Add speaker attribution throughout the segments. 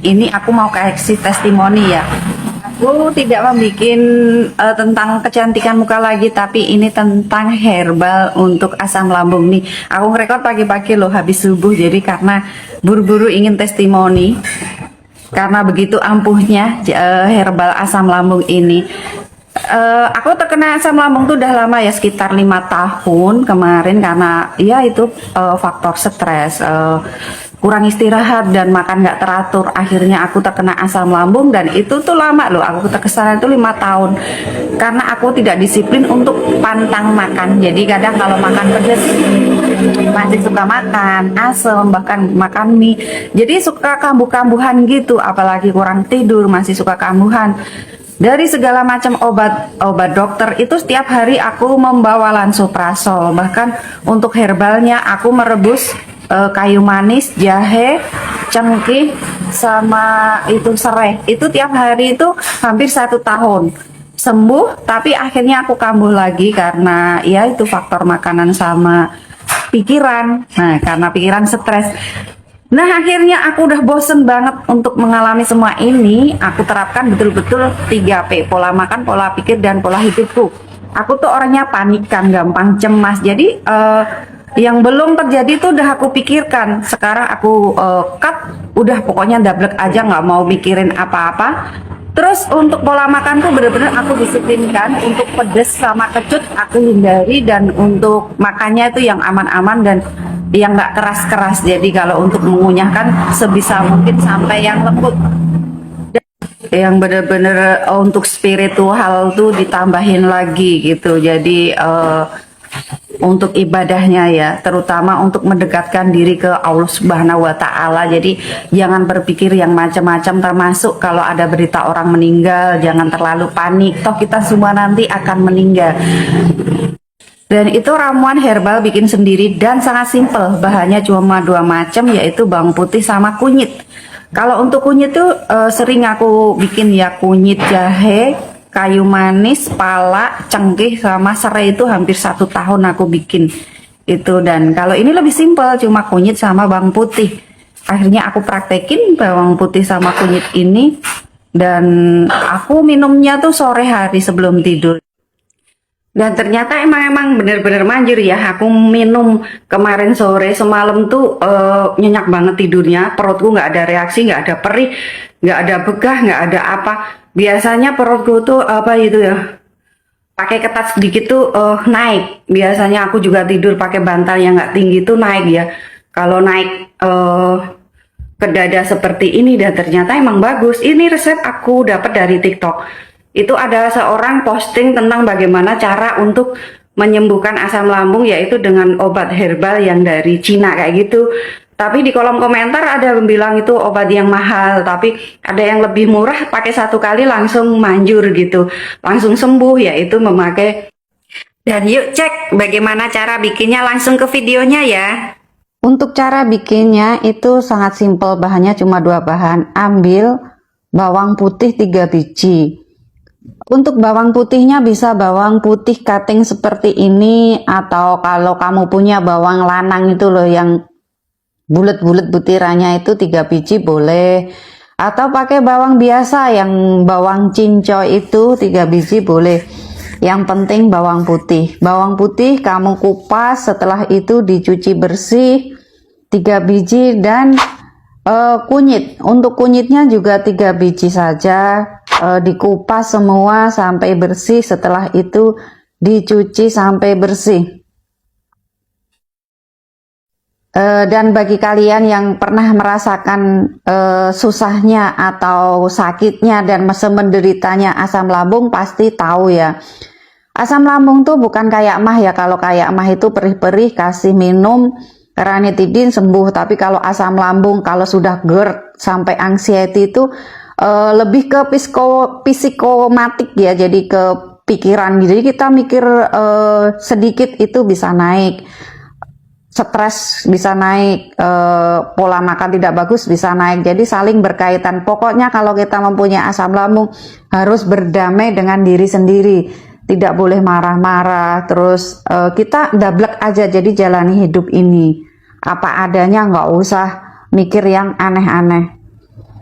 Speaker 1: ini aku mau kasih testimoni ya. Aku tidak membuat tentang kecantikan muka lagi, tapi ini tentang herbal untuk asam lambung nih. Aku ngerekord pagi-pagi loh habis subuh, jadi karena buru-buru ingin testimoni. Karena begitu ampuhnya herbal asam lambung ini. Aku terkena asam lambung tuh udah lama ya, sekitar 5 tahun kemarin, karena ya itu faktor stres, kurang istirahat dan makan nggak teratur, akhirnya aku terkena asam lambung. Dan itu tuh lama loh, aku terkesana itu 5 tahun karena aku tidak disiplin untuk pantang makan. Jadi kadang kalau makan pedas masih suka makan asam, bahkan makan mie, jadi suka kambuh-kambuhan gitu, apalagi kurang tidur masih suka kambuhan. Dari segala macam obat dokter itu setiap hari aku membawa lansoprazol. Bahkan untuk herbalnya aku merebus kayu manis, jahe, cengkeh, sama itu serai. Itu tiap hari itu hampir 1 tahun sembuh, tapi akhirnya aku kambuh lagi karena ya itu faktor makanan sama pikiran. Nah, karena pikiran stres. Nah, akhirnya aku udah bosen banget untuk mengalami semua ini. Aku terapkan betul-betul 3P, pola makan, pola pikir, dan pola hidupku. Aku tuh orangnya panikan, gampang cemas. Jadi yang belum terjadi tuh udah aku pikirkan. Sekarang aku cut, udah pokoknya dablek aja, nggak mau mikirin apa-apa. Terus untuk pola makan tuh bener-bener aku disiplinkan. Untuk pedes sama kecut aku hindari, dan untuk makannya itu yang aman-aman dan yang nggak keras-keras. Jadi kalau untuk mengunyahkan sebisa mungkin sampai yang lembut, yang bener-bener untuk spiritual tuh ditambahin lagi gitu. Jadi untuk ibadahnya ya, terutama untuk mendekatkan diri ke Allah Subhanahu wa Ta'ala. Jadi jangan berpikir yang macam-macam, termasuk kalau ada berita orang meninggal, jangan terlalu panik, toh kita semua nanti akan meninggal. Dan itu ramuan herbal bikin sendiri dan sangat simpel. Bahannya cuma 2 macam, yaitu bawang putih sama kunyit. Kalau untuk kunyit tuh sering aku bikin ya, kunyit, jahe, kayu manis, pala, cengkeh, sama serai. Itu hampir 1 tahun aku bikin itu. Dan kalau ini lebih simpel, cuma kunyit sama bawang putih. Akhirnya aku praktekin bawang putih sama kunyit ini, dan aku minumnya tuh sore hari sebelum tidur. Dan ternyata emang bener-bener manjur ya. Aku minum kemarin sore, semalam tuh nyenyak banget tidurnya. Perutku nggak ada reaksi, nggak ada perih, nggak ada begah, nggak ada apa. Biasanya perutku tuh apa itu ya, pakai ketat sedikit tuh naik. Biasanya aku juga tidur pakai bantal yang nggak tinggi tuh naik ya. Kalau naik ke dada seperti ini, dan ternyata emang bagus. Ini resep aku dapat dari TikTok. Itu ada seorang posting tentang bagaimana cara untuk menyembuhkan asam lambung, yaitu dengan obat herbal yang dari Cina kayak gitu. Tapi di kolom komentar ada yang bilang itu obat yang mahal, tapi ada yang lebih murah, pakai 1 kali langsung manjur gitu, langsung sembuh, yaitu memakai. Dan yuk cek bagaimana cara bikinnya, langsung ke videonya ya. Untuk cara bikinnya itu sangat simpel, bahannya cuma 2 bahan. Ambil bawang putih 3 biji. Untuk bawang putihnya bisa bawang putih cutting seperti ini, atau kalau kamu punya bawang lanang itu loh yang bulat-bulat butirannya, itu 3 biji boleh. Atau pakai bawang biasa yang bawang cincau itu 3 biji boleh. Yang penting bawang putih. Bawang putih kamu kupas, setelah itu dicuci bersih 3 biji. Dan kunyit, untuk kunyitnya juga 3 biji saja. Dikupas semua sampai bersih, setelah itu dicuci sampai bersih. Dan bagi kalian yang pernah merasakan susahnya atau sakitnya dan menderitanya asam lambung, pasti tahu ya, asam lambung tuh bukan kayak mah ya. Kalau kayak mah itu perih-perih kasih minum ranitidin sembuh, tapi kalau asam lambung, kalau sudah GERD sampai anxiety itu lebih ke psikomatik ya, jadi ke pikiran. Jadi kita mikir sedikit itu bisa naik, stres bisa naik, pola makan tidak bagus bisa naik. Jadi saling berkaitan. Pokoknya kalau kita mempunyai asam lambung harus berdamai dengan diri sendiri, tidak boleh marah-marah. Terus kita dablek aja, jadi jalani hidup ini apa adanya, nggak usah mikir yang aneh-aneh.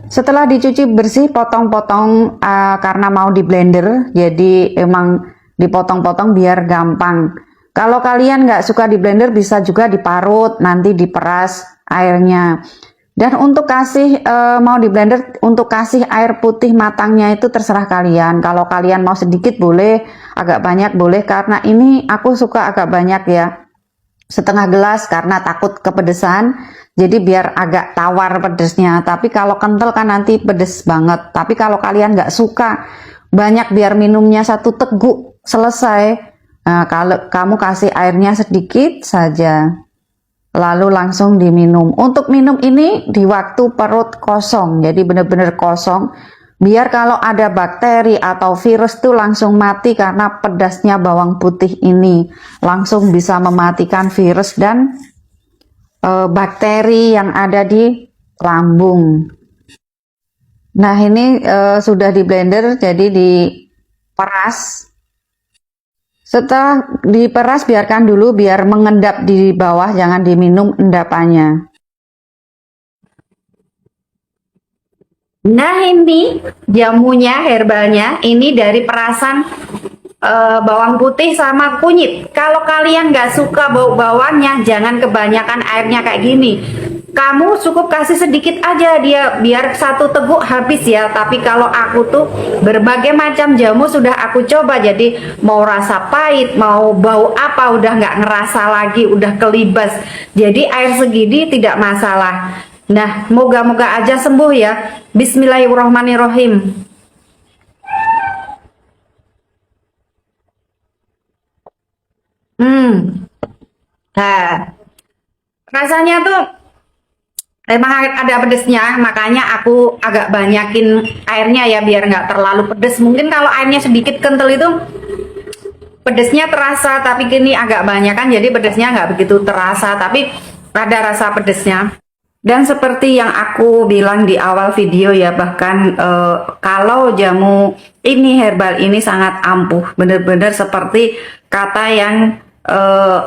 Speaker 1: Setelah dicuci bersih, potong-potong karena mau di blender, jadi emang dipotong-potong biar gampang. Kalau kalian nggak suka di blender, bisa juga diparut, nanti diperas airnya. Dan untuk kasih mau di blender, untuk kasih air putih matangnya itu terserah kalian. Kalau kalian mau sedikit boleh, agak banyak boleh. Karena ini aku suka agak banyak ya, setengah gelas karena takut kepedesan. Jadi biar agak tawar pedesnya. Tapi kalau kental kan nanti pedes banget. Tapi kalau kalian nggak suka banyak, biar minumnya satu teguk selesai. Nah, kalau kamu kasih airnya sedikit saja, lalu langsung diminum. Untuk minum ini di waktu perut kosong, jadi benar-benar kosong. Biar kalau ada bakteri atau virus tuh langsung mati, karena pedasnya bawang putih ini langsung bisa mematikan virus dan bakteri yang ada di lambung. Nah ini sudah di blender, jadi diperas. Setelah diperas, biarkan dulu biar mengendap di bawah, jangan diminum endapannya. Nah ini jamunya, herbalnya, ini dari perasan bawang putih sama kunyit. Kalau kalian nggak suka bau bawangnya, jangan kebanyakan airnya kayak gini. Kamu cukup kasih sedikit aja dia, biar satu teguk habis ya. Tapi kalau aku tuh berbagai macam jamu sudah aku coba, jadi mau rasa pahit, mau bau apa, udah nggak ngerasa lagi, udah kelibas. Jadi air segini tidak masalah. Nah, moga-moga aja sembuh ya. Bismillahirrahmanirrahim. Nah, rasanya tuh emang ada pedesnya, makanya aku agak banyakin airnya ya, biar nggak terlalu pedes. Mungkin kalau airnya sedikit kental itu pedesnya terasa, tapi kini agak banyak kan, jadi pedesnya nggak begitu terasa, tapi ada rasa pedesnya. Dan seperti yang aku bilang di awal video ya, bahkan kalau jamu ini, herbal ini sangat ampuh, bener-bener seperti kata yang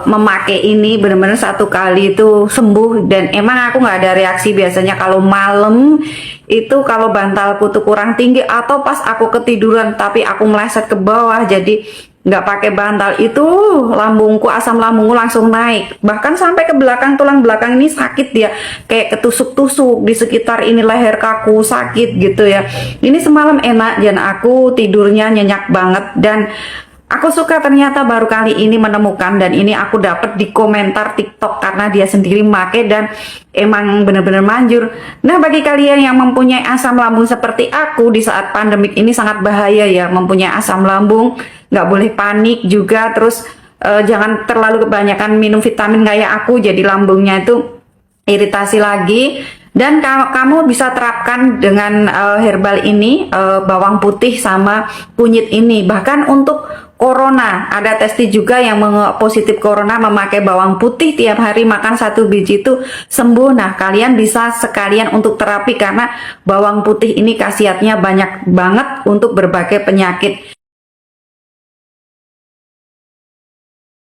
Speaker 1: memakai ini bener-bener satu kali itu sembuh. Dan emang aku nggak ada reaksi biasanya kalau malam itu, kalau bantalku tuh kurang tinggi atau pas aku ketiduran tapi aku meleset ke bawah, jadi nggak pakai bantal, itu lambungku, asam lambungku langsung naik, bahkan sampai ke belakang, tulang belakang ini sakit dia, kayak ketusuk-tusuk di sekitar ini leher kaku, sakit gitu ya. Ini semalam enak dan aku tidurnya nyenyak banget. Dan aku suka, ternyata baru kali ini menemukan, dan ini aku dapat di komentar TikTok karena dia sendiri make dan emang bener-bener manjur. Nah, bagi kalian yang mempunyai asam lambung seperti aku, di saat pandemik ini sangat bahaya ya mempunyai asam lambung. Nggak boleh panik juga, terus jangan terlalu kebanyakan minum vitamin kayak aku, jadi lambungnya itu iritasi lagi. Dan kamu bisa terapkan dengan herbal ini, bawang putih sama kunyit ini. Bahkan untuk corona, ada testi juga yang positif corona memakai bawang putih tiap hari, makan satu biji itu sembuh. Nah, kalian bisa sekalian untuk terapi, karena bawang putih ini khasiatnya banyak banget untuk berbagai penyakit.